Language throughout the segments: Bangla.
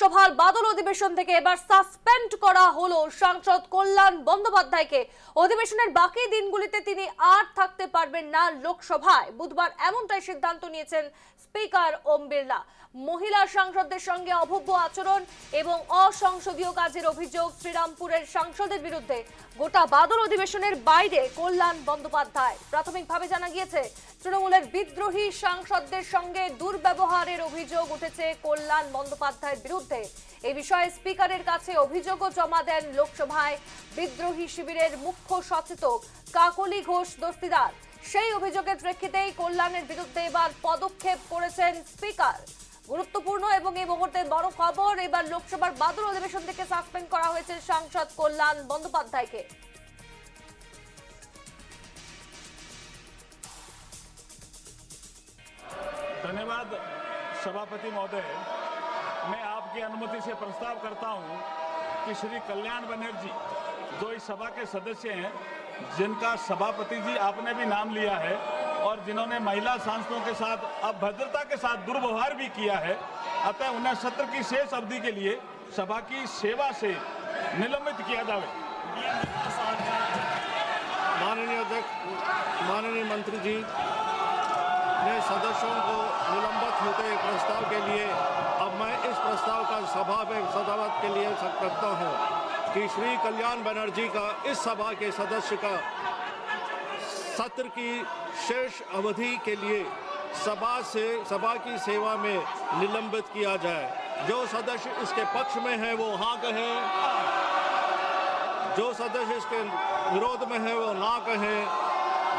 লোকসভার বাদল অধিবেশন থেকে এবার সাসপেন্ড করা হলো সাংসদ কল্যাণ বন্দ্যোপাধ্যায়কে। অধিবেশনের বাকি দিনগুলিতে তিনি আর থাকতে পারবেন না লোকসভায়। বুধবার এমনটাই সিদ্ধান্ত নিয়েছেন স্পিকার ওম বিড়লা। মহিলা সাংসদদের সঙ্গে অভব্য আচরণ এবং অসংসদীয় কাজের অভিযোগ শ্রীরামপুরের সাংসদের বিরুদ্ধে গোটা বাদল অধিবেশনের বাইরে কল্যাণ বন্দ্যোপাধ্যায়। প্রাথমিকভাবে জানা গিয়েছে তৃণমূলের বিদ্রোহী সাংসদদের সঙ্গে দুর্ব্যবহারের অভিযোগ উঠেছে কল্যাণ বন্দ্যোপাধ্যায়ের বিরুদ্ধে। এই বিষয়ে স্পিকারের কাছে অভিযোগও জমা দেন লোকসভায় বিদ্রোহী শিবিরের মুখ্য সচেতক কাকলি ঘোষ দস্তিদার। সেই অভিযোগের প্রেক্ষিতেই কল্যাণের বিরুদ্ধে এবার পদক্ষেপ করেছেন স্পিকার। গুরুত্বপূর্ণ এবং এই মুহূর্তে বড় খবর, এবার লোকসভার বাদল অধিবেশন থেকে সাসপেন্ড করা হয়েছে সাংসদ কল্যাণ বন্দ্যোপাধ্যায়কে। धन्यवाद सभापति महोदय। मैं आपकी अनुमति से प्रस्ताव करता हूं कि श्री कल्याण बनर्जी जो इस सभा के सदस्य हैं, जिनका सभापति जी आपने भी नाम लिया है और जिन्होंने महिला सांसदों के साथ अभद्रता के साथ दुर्व्यवहार भी किया है, अतः उन्हें सत्र की शेष अवधि के लिए सभा की सेवा से निलंबित किया जाए। माननीय अध्यक्ष, माननीय मंत्री जी ने सदस्यों को निलंबित होते प्रस्ताव के लिए अब मैं इस प्रस्ताव का सभा में सदावत के लिए करता हूं कि श्री कल्याण बनर्जी का इस सभा के सदस्य का सत्र की शेष अवधि के लिए सभा की सेवा में निलंबित किया जाए। जो सदस्य इसके पक्ष में है वो हाँ कहें, जो सदस्य इसके विरोध में है वो ना कहें।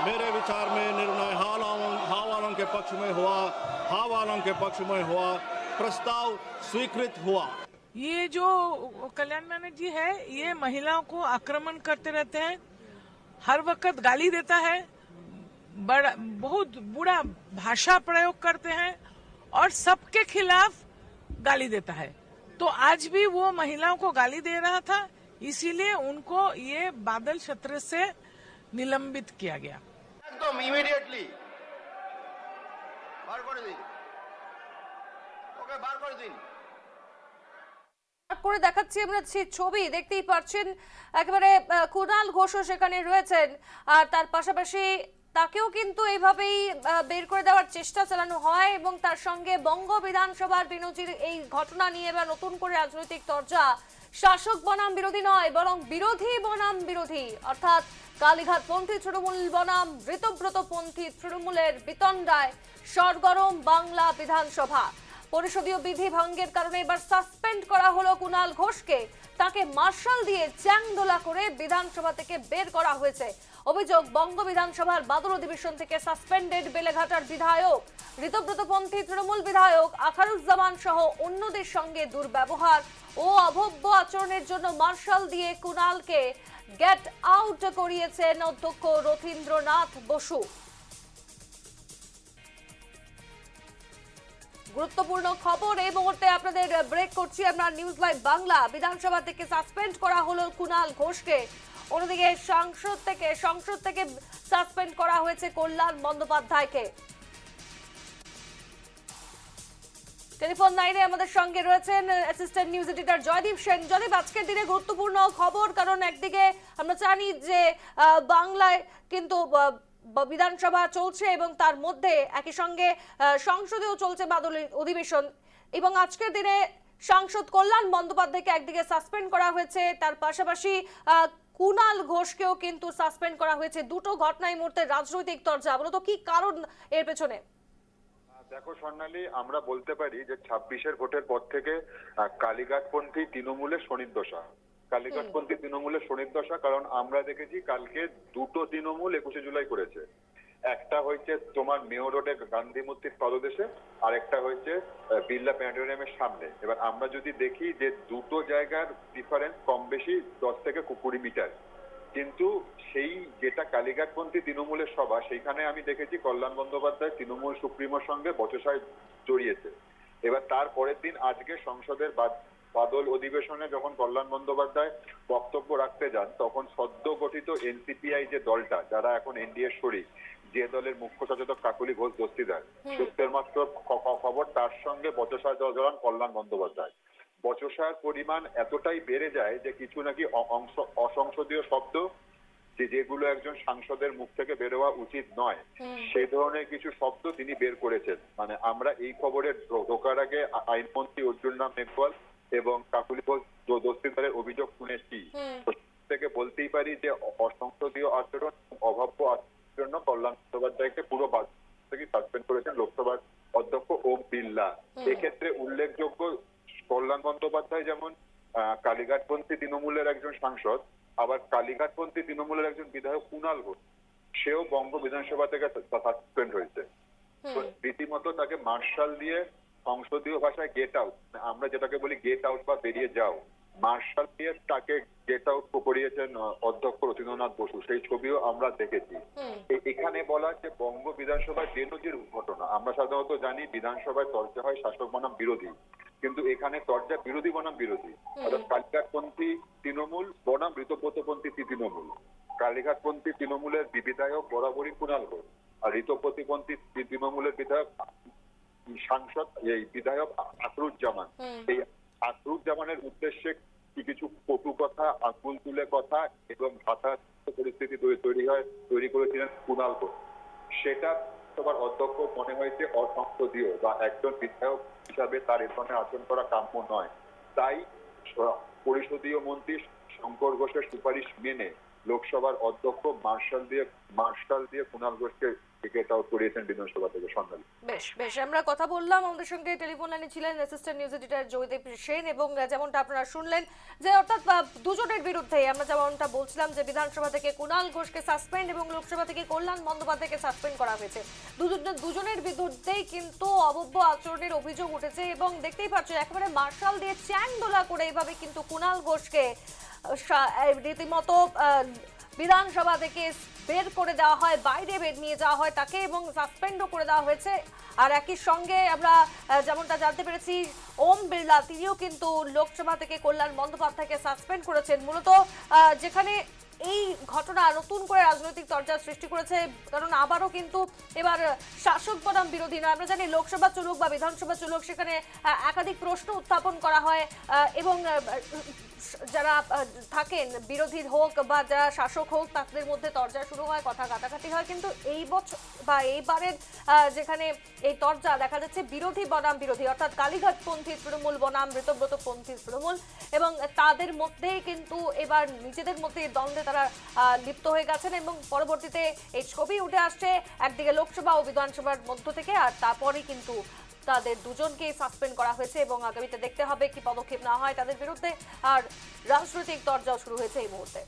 मेरे विचार में निर्णय हाँ वालों के पक्ष में हुआ, हाँ वालों के पक्ष में हुआ, प्रस्ताव स्वीकृत हुआ। ये जो कल्याण बनर्जी है ये महिलाओं को आक्रमण करते रहते हैं, हर वक्त गाली देता है, बहुत बुरा भाषा प्रयोग करते हैं और सबके खिलाफ गाली देता है। तो आज भी वो महिलाओं को गाली दे रहा था, इसीलिए उनको ये बादल सत्र से निलंबित किया गया। एकदम इमीडिएटली বার করে দিন, ওকে বার করে দিন। করে দেখাচ্ছি আমরা সেই ছবি, দেখতেই পাচ্ছেন একেবারে কুণাল ঘোষও সেখানে রয়েছেন, আর তার পাশাপাশি তাকেও কিন্তু এইভাবেই বের করে দেওয়ার চেষ্টা চালানো হয় এবং তার সঙ্গে বঙ্গ বিধানসভার বিনজির এই ঘটনা নিয়ে এবার নতুন করে রাজনৈতিক চর্চা। শাসক বনাম বিরোধী নয়, বরং বিরোধী বনাম বিরোধী, অর্থাৎ কালীঘাটপন্থী তৃণমূল বনাম ঋতব্রতপন্থী তৃণমূলের বিতণ্ডায় সরগরম বাংলা বিধানসভা। পরিষদীয় বিধি ভঙ্গের কারণে এবার সাসপেন্ড করা হলো কুণাল ঘোষকে। তাকে মার্শাল দিয়ে চ্যাংদোলা করে বিধানসভা থেকে বের করা হয়েছে। অভিযোগ, বঙ্গ বিধানসভার বাদল অধিবেশন থেকে সাসপেন্ডেড বেলেঘাটার বিধায়ক, ঋতব্রতপন্থী তৃণমূল বিধায়ক আখারুজ্জামান সহ অন্যদের সঙ্গে দুর্ব্যবহার ও অভব্য আচরণের জন্য মার্শাল দিয়ে কুণালকে গেট আউট করিয়েছেন অধ্যক্ষ রথীন্দ্রনাথ বসু। গুরুত্বপূর্ণ খবর এই মুহূর্তে আপনাদের ব্রেক করছি আমরা নিউজ লাইভ বাংলা। বিধানসভা থেকে সাসপেন্ড করা হলো কুণাল ঘোষকে, অন্যদিকে সংসদ থেকে সাসপেন্ড করা হয়েছে কল্যাণ বন্দ্যোপাধ্যায়কে। টেলিফোন লাইনে আমাদের সঙ্গে রয়েছেন assistant news editor Joydeep Sen. Joydeep, আজকের দিনে গুরুত্বপূর্ণ খবর, কারণ একদিকে আমরা জানি যে বাংলায় কিন্তু বিধানসভা চলছে এবং তার মধ্যে একই সঙ্গে সংসদেও চলছে বাদল অধিবেশন, এবং আজকের দিনে সাংসদ কল্যাণ বন্দ্যোপাধ্যায়কে একদিকে সাসপেন্ড করা হয়েছে, তার পাশাপাশি কুণাল ঘোষকেও কিন্তু সাসপেন্ড করা হয়েছে। দুটো ঘটনায় মুহূর্তে রাজনৈতিক চর্চা, বলতো কি কারণ এর পেছনে? দেখো স্বর্ণালী, আমরা বলতে পারি যে 26-এর ভোটের পর থেকে কালীঘাটপন্থী তৃণমূলের শনির্দশা, কালীঘাটপন্থী তৃণমূলের শনির্দশা। কারণ আমরা দেখেছি কালকে দুটো তৃণমূল 21শে জুলাই করেছে। একটা হয়েছে তোমার মেয়র রোডে গান্ধী মূর্তির তলদেশে, আর একটা হয়েছে বিড়লা প্ল্যানেটোরিয়ামের সামনে। এবার আমরা যদি দেখি যে দুটো জায়গার ডিফারেন্স কম বেশি 10 থেকে 20 মিটার, কিন্তু সেই যেটা কালীঘাটপন্থী তৃণমূলের সভা, সেইখানে আমি দেখেছি কল্যাণ বন্দ্যোপাধ্যায় তৃণমূল সুপ্রিমোর সঙ্গে বচসায় জড়িয়েছে। এবার তার পরের দিন আজকে সংসদের বাদল অধিবেশনে যখন কল্যাণ বন্দ্যোপাধ্যায় বক্তব্য রাখতে যান, তখন সদ্য গঠিত এনসিপিআই যে দলটা, যারা এখন এনডিএ শরিক, যে দলের মুখ্য সচেতক কাকলি ঘোষ দস্তিদার, সত্যের মাত্র খবর, তার সঙ্গে বচসা জড়ান কল্যাণ বন্দ্যোপাধ্যায়। ভাষার পরিমাণ এতটাই বেড়ে যায় যে কিছু নাকি অসংসদীয় শব্দ যেগুলো একজন সাংসদের মুখ থেকে বেরোয়া উচিত নয়, সেই ধরনের কিছু শব্দ তিনি বের করেছেন। মানে আমরা এই খবরে ঢোকার আগে আইনমন্ত্রী অর্জুন রাম মেঘওয়াল এবং কাকুলি ঘোষ দস্তিদারের অভিযোগ শুনেছি, থেকে বলতেই পারি যে অসংসদীয় আচরণ, অভাব্য আচরণের জন্য কল্যাণ বন্দ্যোপাধ্যায়কে পুরো থেকে সাসপেন্ড করেছেন লোকসভার অধ্যক্ষ ওম বিড়লা। এক্ষেত্রে উল্লেখযোগ্য, কল্যাণ বন্দ্যোপাধ্যায় যেমন কালীঘাটপন্থী তৃণমূলের একজন সাংসদ, আবার কালীঘাটপন্থী তৃণমূলের একজন বিধায়ক কুণাল ঘোষ, সেও বঙ্গ বিধানসভা থেকে সাসপেন্ড হয়েছে। তো রীতিমতো তাকে মার্শাল দিয়ে সংসদীয় ভাষায় গেট আউট, আমরা যেটাকে বলি গেট আউট বা বেরিয়ে যাও, মার্শাল দিয়ে তাকে গেট আউট করিয়েছেন অধ্যক্ষ রথীন্দ্রনাথ বসু। সেই ছবিও আমরা দেখেছি। এখানে বলা যে বঙ্গ বিধানসভায় বেনজির ঘটনা। আমরা সাধারণত জানি বিধানসভায় চর্চা হয় শাসক বনাম বিরোধী, কিন্তু এখানে চর্চা বিরোধী বনাম বিরোধী, অর্থাৎ কালীঘাটপন্থী তৃণমূল বনাম ঋতব্রতপন্থী তৃণমূল। কালীঘাটপন্থী তৃণমূলের বিধায়ক বরাবরই কুণাল ঘোষ, আর ঋতব্রতপন্থী তৃণমূলের বিধায়ক সাংসদ এই বিধায়ক আকরুজ্জামান। এই আকরুজ্জামানের উদ্দেশ্যে কিছু কটু কথা, আঙ্গুল তুলে কথা এবং ভাষা পরিস্থিতি তৈরি করেছিলেন কুণাল ঘোষ। সেটা তোমার অধ্যক্ষ মনে হয়েছে অসংসদীয় বা একজন বিধায়ক হিসাবে তার এ ধরনের আচরণ করা কাম্য নয়। তাই পরিষদীয় মন্ত্রী শঙ্কর ঘোষের সুপারিশ মেনে লোকসভার অধ্যক্ষ মার্শাল দিয়ে কুণাল ঘোষকে গেট আউট করিয়েছেন বিধানসভা থেকে। সন্ধ্যায় বেশ আমরা কথা বললাম। আমাদের সঙ্গে টেলিফোন লাইনে ছিলেন assistant news editor Joydeep Sen, এবং যেমনটা আপনারা শুনলেন যে অর্থাৎ দুজনের বিরুদ্ধে আমরা যেমনটা বলছিলাম যে বিধানসভা থেকে কুণাল ঘোষকে সাসপেন্ড এবং লোকসভা থেকে কল্যাণ বন্দ্যোপাধ্যায়কে সাসপেন্ড করা হয়েছে। দুজনের বিরুদ্ধেই কিন্তু অভব্য আচরণের অভিযোগ উঠেছে, এবং দেখতেই পাচ্ছেন একেবারে মার্শাল দিয়ে চ্যাংদোলা করে এইভাবে কিন্তু কুণাল ঘোষকে রীতিমতো বিধানসভা থেকে বের করে দেওয়া হয়, বাইরে বের নিয়ে যাওয়া হয় তাকে, এবং সাসপেন্ডও করে দেওয়া হয়েছে। আর একই সঙ্গে আমরা যেমনটা জানতে পেরেছি ওম বিড়লা তিনিও কিন্তু লোকসভা থেকে কল্যাণ বন্দ্যোপাধ্যায়কে সাসপেন্ড করেছেন। মূলত যেখানে এই ঘটনা নতুন করে রাজনৈতিক তরজার সৃষ্টি করেছে, কারণ আবারও কিন্তু এবার শাসক বনাম বিরোধী নয়। আমরা জানি লোকসভা চলুক বা বিধানসভা চলুক, সেখানে একাধিক প্রশ্ন উত্থাপন করা হয়, এবং যারা থাকেন বিরোধী হোক বা যারা শাসক হোক তাদের মধ্যে তরজা শুরু হয়, কথা কাটাকাটি হয়। কিন্তু এই বছর বা এইবারের যেখানে এই তরজা দেখা যাচ্ছে বিরোধী বনাম বিরোধী, অর্থাৎ কালীঘাটপন্থী তৃণমূল বনাম ঋতব্রতপন্থী তৃণমূল, এবং তাদের মধ্যেই কিন্তু এবার নিজেদের মধ্যে দ্বন্দ্বে তারা লিপ্ত হয়ে গেছেন, এবং পরবর্তীতে এই ছবি উঠে আসছে একদিকে লোকসভা ও বিধানসভার মধ্য থেকে, আর তারপরেই কিন্তু তাদের দুজনকে সাসপেন্ড করা হয়েছে, এবং আগামীতে দেখতে হবে কি পদক্ষেপ নেওয়া হয় তাদের বিরুদ্ধে। আর রাজনৈতিক তরজাও শুরু হয়েছে এই মুহূর্তে।